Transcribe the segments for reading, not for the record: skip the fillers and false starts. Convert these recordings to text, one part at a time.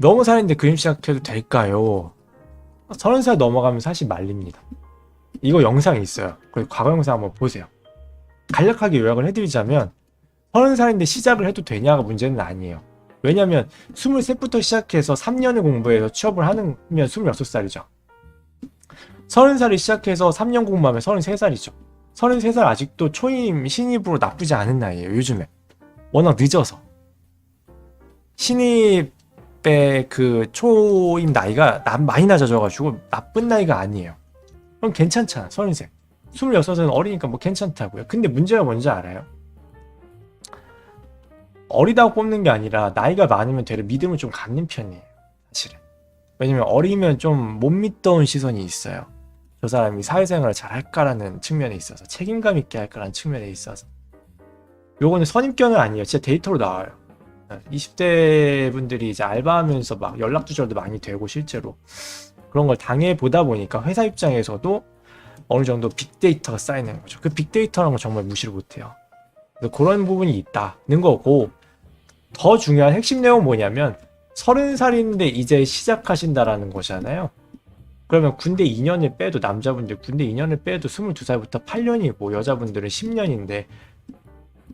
너무 살인데 그림 시작해도 될까요? 30살 넘어가면 사실 말립니다. 이거 영상이 있어요. 그리고 과거 영상 한번 보세요. 간략하게 요약을 해드리자면 30살인데 시작을 해도 되냐가 문제는 아니에요. 왜냐면 23부터 시작해서 3년을 공부해서 취업을 하면 26살이죠. 30살이 시작해서 3년 공부하면 33살이죠. 33살 아직도 초임 신입으로 나쁘지 않은 나이에요. 요즘에 워낙 늦어서 신입의 그 초임 나이가 많이 낮아져가지고 나쁜 나이가 아니에요. 그럼 괜찮잖아. 33 26은 어리니까 뭐 괜찮다고요. 근데 문제가 뭔지 알아요? 어리다고 뽑는 게 아니라 나이가 많으면 되려 믿음을 좀 갖는 편이에요. 사실은. 왜냐면 어리면 좀 못 믿던 시선이 있어요. 저 사람이 사회생활을 잘 할까라는 측면에 있어서, 책임감 있게 할까라는 측면에 있어서. 요거는 선입견은 아니에요. 진짜 데이터로 나와요. 20대 분들이 이제 알바하면서 막 연락 두절도 많이 되고 실제로 그런 걸 당해보다 보니까 회사 입장에서도 어느 정도 빅데이터가 쌓이는 거죠. 그 빅데이터라는 건 정말 무시를 못해요. 그래서 그런 부분이 있다는 거고, 더 중요한 핵심 내용은 뭐냐면 30살인데 이제 시작하신다라는 거잖아요. 그러면 군대 2년을 빼도, 남자분들 군대 2년을 빼도 22살부터 8년이고 여자분들은 10년인데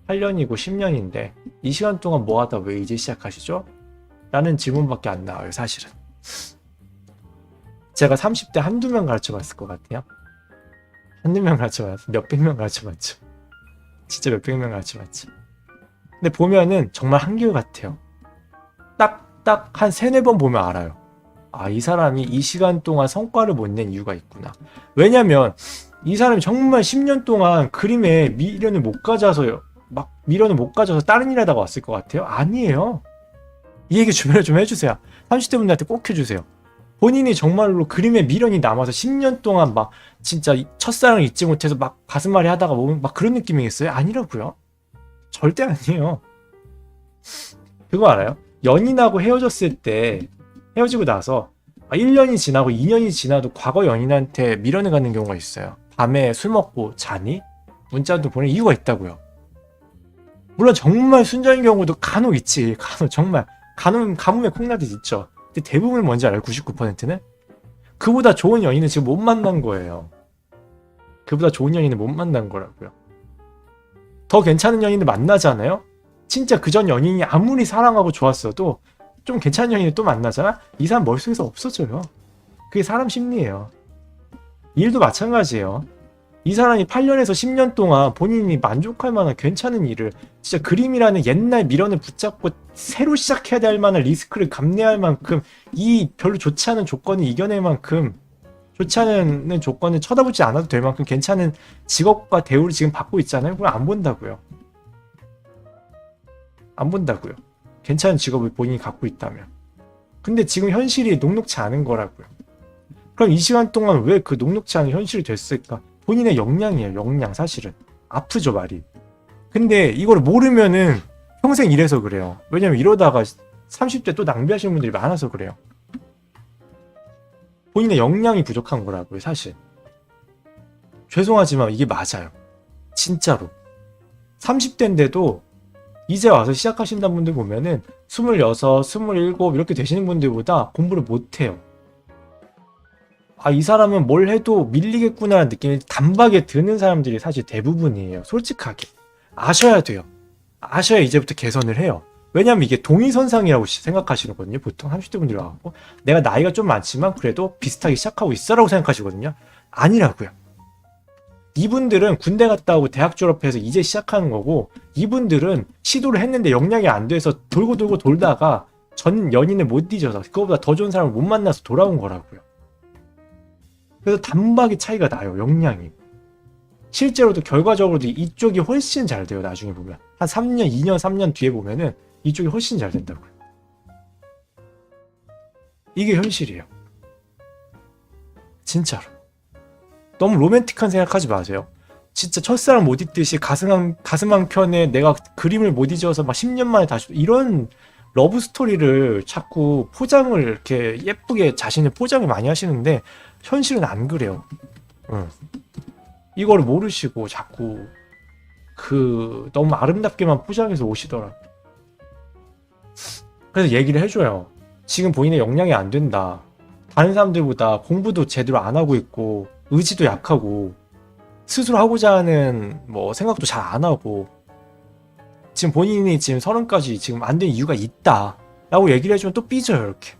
8년이고 10년인데 이 시간 동안 뭐 하다 왜 이제 시작하시죠? 라는 질문밖에 안 나와요. 사실은 제가 30대 한두 명 가르쳐봤을 것 같아요. 한두 명 가르쳐봤어. 몇백 명 가르쳐봤죠. 진짜 몇백 명 가르쳐봤죠. 근데 보면은 정말 한결같아요. 딱 한 세네 번 보면 알아요. 아, 이 사람이 이 시간 동안 성과를 못 낸 이유가 있구나. 왜냐면 이 사람이 정말 10년 동안 그림에 미련을 못 가져서요. 막 미련을 못 가져서 다른 일 하다가 왔을 것 같아요? 아니에요. 이 얘기 주변에 좀 해주세요. 30대 분들한테 꼭 해주세요. 본인이 정말로 그림에 미련이 남아서 10년 동안 막 진짜 첫사랑을 잊지 못해서 막 가슴앓이 하다가 막 그런 느낌이겠어요? 아니라고요. 절대 아니에요. 그거 알아요? 연인하고 헤어졌을 때, 헤어지고 나서 1년이 지나고 2년이 지나도 과거 연인한테 미련을 갖는 경우가 있어요. 밤에 술 먹고 자니? 문자도 보낼 이유가 있다고요. 물론 정말 순전인 경우도 간혹 있지. 간혹 정말 가뭄에 콩나듯 있죠. 근데 대부분 뭔지 알아요? 99%는? 그보다 좋은 연인을 지금 못 만난 거예요. 그보다 좋은 연인을 못 만난 거라고요. 더 괜찮은 연인을 만나잖아요? 진짜 그전 연인이 아무리 사랑하고 좋았어도 좀 괜찮은 연인을 또 만나잖아? 이 사람 머릿속에서 없어져요. 그게 사람 심리예요. 일도 마찬가지예요. 이 사람이 8년에서 10년 동안 본인이 만족할 만한 괜찮은 일을, 진짜 그림이라는 옛날 미련을 붙잡고 새로 시작해야 될 만한 리스크를 감내할 만큼, 이 별로 좋지 않은 조건을 이겨낼 만큼, 좋지 않은 조건을 쳐다보지 않아도 될 만큼 괜찮은 직업과 대우를 지금 받고 있잖아요. 그걸 안 본다고요. 안 본다고요. 괜찮은 직업을 본인이 갖고 있다면. 근데 지금 현실이 녹록치 않은 거라고요. 그럼 이 시간 동안 왜 그 녹록치 않은 현실이 됐을까? 본인의 역량이에요. 역량. 사실은 아프죠, 말이. 근데 이걸 모르면은 평생 이래서 그래요. 왜냐면 이러다가 30대 또 낭비하시는 분들이 많아서 그래요. 본인의 역량이 부족한 거라고요, 사실. 죄송하지만 이게 맞아요. 진짜로. 30대인데도 이제 와서 시작하신다는 분들 보면은 26, 27 이렇게 되시는 분들보다 공부를 못해요. 아, 이 사람은 뭘 해도 밀리겠구나라는 느낌이 단박에 드는 사람들이 사실 대부분이에요. 솔직하게. 아셔야 돼요. 아셔야 이제부터 개선을 해요. 왜냐면 이게 동의선상이라고 생각하시거든요. 보통 30대 분들이 와갖고 내가 나이가 좀 많지만 그래도 비슷하게 시작하고 있어라고 생각하시거든요. 아니라고요. 이분들은 군대 갔다 오고 대학 졸업해서 이제 시작하는 거고, 이분들은 시도를 했는데 역량이 안 돼서 돌고 돌다가 전 연인을 못 잊어서 그거보다 더 좋은 사람을 못 만나서 돌아온 거라고요. 그래서 단박에 차이가 나요. 역량이. 실제로도 결과적으로도 이쪽이 훨씬 잘 돼요. 나중에 보면 한 3년, 2년, 3년 뒤에 보면은 이쪽이 훨씬 잘 된다고요. 이게 현실이에요. 진짜로. 너무 로맨틱한 생각하지 마세요. 진짜 첫사랑 못 잊듯이 가슴 한 켠에 내가 그림을 못 잊어서 막 10년 만에 다시, 이런 러브 스토리를 자꾸 포장을 이렇게 예쁘게 자신을 포장을 많이 하시는데 현실은 안 그래요. 이걸 모르시고 자꾸 너무 아름답게만 포장해서 오시더라고요. 그래서 얘기를 해줘요. 지금 본인의 역량이 안 된다. 다른 사람들보다 공부도 제대로 안 하고 있고 의지도 약하고 스스로 하고자 하는 뭐 생각도 잘 안 하고 지금 본인이 지금 30까지 지금 안 된 이유가 있다 라고 얘기를 해주면 또 삐져요 이렇게.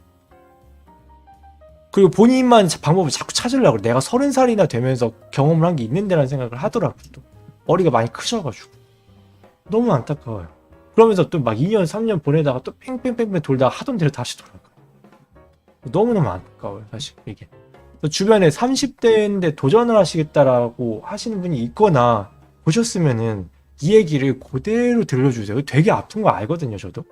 그리고 본인만 방법을 자꾸 찾으려고 내가 30살이나 되면서 경험을 한 게 있는데라는 생각을 하더라고요. 또 머리가 많이 크셔가지고 너무 안타까워요. 그러면서 또 막 2년 3년 보내다가 또 뺑뺑뺑뺑 돌다가 하던 대로 다시 돌아가요. 너무너무 안타까워요 사실 이게. 주변에 30대인데 도전을 하시겠다라고 하시는 분이 있거나 보셨으면은 이 얘기를 그대로 들려주세요. 되게 아픈 거 알거든요 저도.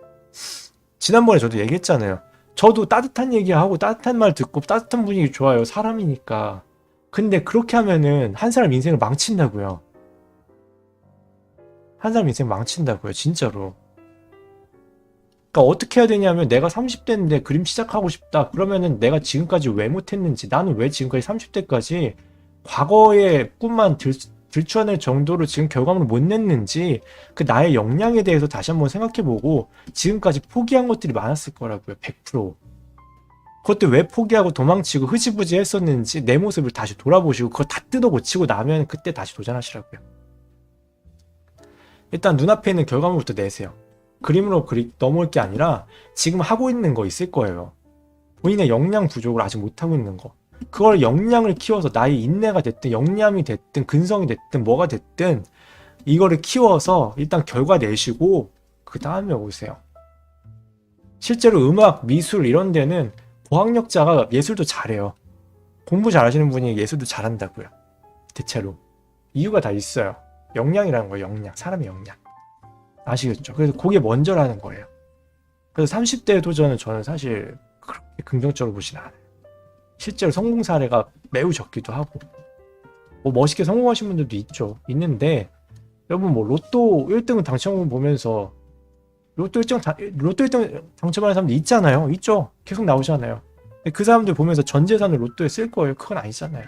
지난번에 저도 얘기했잖아요. 저도 따뜻한 얘기하고 따뜻한 말 듣고 따뜻한 분위기 좋아요. 사람이니까. 근데 그렇게 하면은 한 사람 인생을 망친다고요. 한 사람 인생 망친다고요 진짜로. 그러니까 어떻게 해야 되냐면 내가 30대인데 그림 시작하고 싶다. 그러면은 내가 지금까지 왜 못했는지, 나는 왜 지금까지 30대까지 과거의 꿈만 들춰낼 정도로 지금 결과물을 못 냈는지 그 나의 역량에 대해서 다시 한번 생각해보고 지금까지 포기한 것들이 많았을 거라고요. 100%. 그것도 왜 포기하고 도망치고 흐지부지 했었는지 내 모습을 다시 돌아보시고 그거 다 뜯어 고치고 나면 그때 다시 도전하시라고요. 일단 눈앞에 있는 결과물부터 내세요. 그림으로 넘어올 게 아니라 지금 하고 있는 거 있을 거예요. 본인의 역량 부족을 아직 못하고 있는 거. 그걸 역량을 키워서 나의 인내가 됐든 역량이 됐든 근성이 됐든 뭐가 됐든 이거를 키워서 일단 결과 내시고 그 다음에 오세요. 실제로 음악, 미술 이런 데는 고학력자가 예술도 잘해요. 공부 잘하시는 분이 예술도 잘한다고요. 대체로. 이유가 다 있어요. 역량이라는 거예요. 역량. 사람의 역량. 아시겠죠? 그래서 그게 먼저라는 거예요. 그래서 30대 도전은 저는 사실 그렇게 긍정적으로 보진 않아요. 실제로 성공 사례가 매우 적기도 하고 뭐 멋있게 성공하신 분들도 있는데 여러분 뭐 로또 1등을 당첨을 보면서 로또 1등 당첨하는 사람도 있잖아요. 있죠. 계속 나오잖아요. 그 사람들 보면서 전 재산을 로또에 쓸 거예요. 그건 아니잖아요.